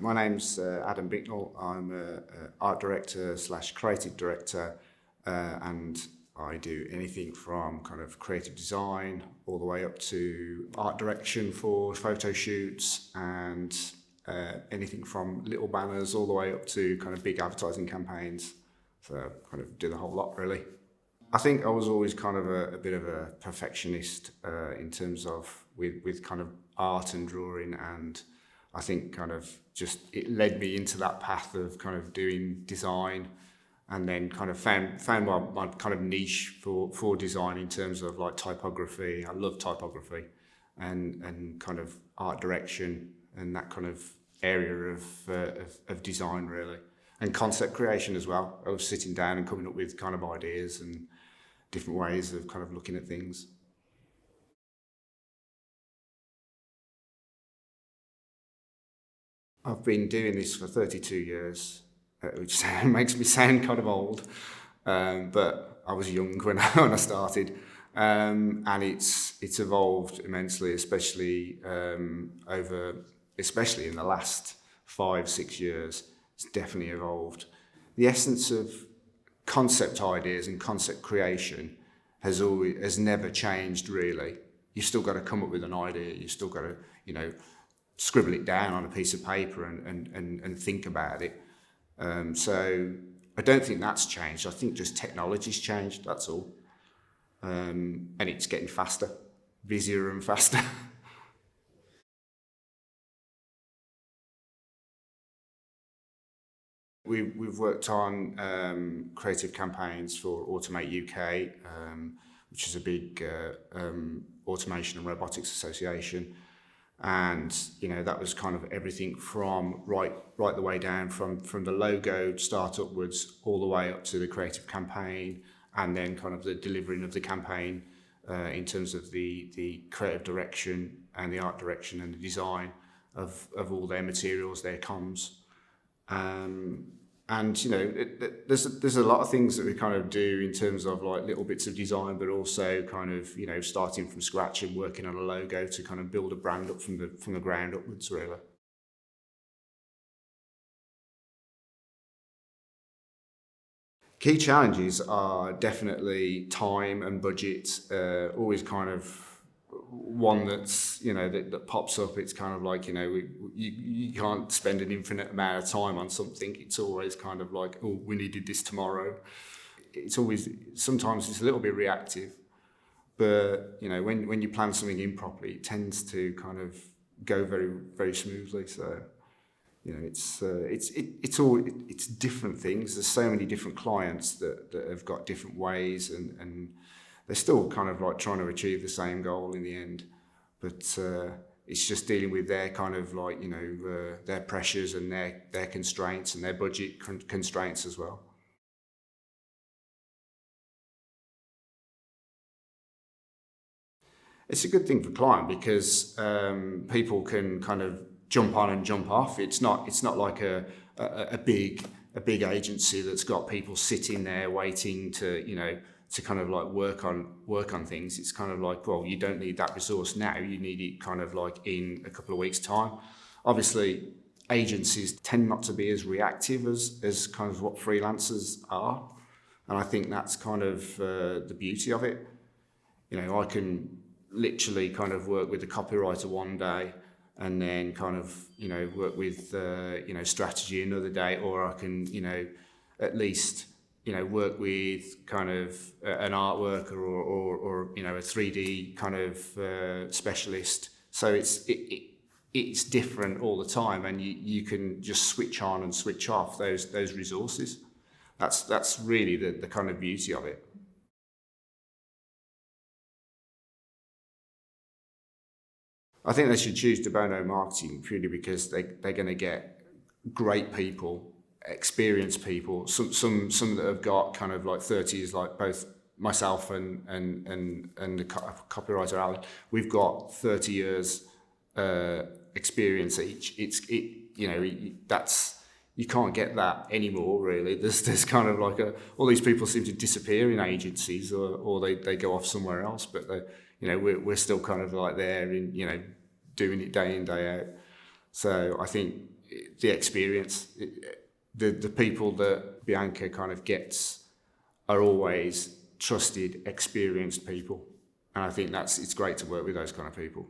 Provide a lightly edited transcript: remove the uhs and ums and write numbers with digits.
My name's Adam Bicknell. I'm a art director slash creative director, and I do anything from kind of creative design all the way up to art direction for photo shoots, and anything from little banners all the way up to kind of big advertising campaigns. So kind of do the whole lot really. I think I was always kind of a bit of a perfectionist in terms of with kind of art and drawing, and I think kind of just it led me into that path of kind of doing design, and then kind of found my kind of niche for design in terms of like typography. I love typography and kind of art direction and that kind of area of design really, and concept creation as well. I was sitting down and coming up with kind of ideas and different ways of kind of looking at things. I've been doing this for 32 years, which makes me sound kind of old, but I was young when when I started, and it's evolved immensely, especially especially in the last 5-6 years. It's definitely evolved. The essence of concept ideas and concept creation has never changed really. You've still got to come up with an idea. You've still got to scribble it down on a piece of paper and think about it. So I don't think that's changed. I think just technology's changed. That's all, and it's getting faster, busier and faster. We've worked on creative campaigns for Automate UK, which is a big automation and robotics association, and that was kind of everything from right the way down from the logo start upwards all the way up to the creative campaign, and then kind of the delivering of the campaign in terms of the creative direction and the art direction and the design of all their materials, their comms. And there's a lot of things that we kind of do in terms of like little bits of design, but also kind of starting from scratch and working on a logo to kind of build a brand up from the ground upwards really. Key challenges are definitely time and budget. Always kind of one that's that pops up. It's kind of like you can't spend an infinite amount of time on something. It's always kind of like, oh, we needed this tomorrow. It's always, sometimes it's a little bit reactive, but when you plan something in properly, it tends to kind of go very, very smoothly. So it's different things. There's so many different clients that have got different ways, and they're still kind of like trying to achieve the same goal in the end, but it's just dealing with their kind of like their pressures and their constraints and their budget constraints as well. It's a good thing for client because people can kind of jump on and jump off. It's not like a big agency that's got people sitting there waiting to kind of like work on things. It's kind of like, well, you don't need that resource now. You need it kind of like in a couple of weeks' time. Obviously, agencies tend not to be as reactive as kind of what freelancers are, and I think that's kind of the beauty of it. I can literally kind of work with the copywriter one day, and then kind of work with strategy another day, or I can at least work with kind of an art worker or a 3D kind of specialist. So it's different all the time, and you can just switch on and switch off those resources. That's really the kind of beauty of it. I think they should choose Bono marketing purely because they're going to get great people, experienced people, some that have got kind of like 30s, like both myself and the copywriter Alan. We've got 30 years experience each. That's, you can't get that anymore really. There's kind of like all these people seem to disappear in agencies, or they go off somewhere else, but we're still kind of like there in doing it day in day out. So I think the experience. The people that Bianca kind of gets are always trusted, experienced people. And I think it's great to work with those kind of people.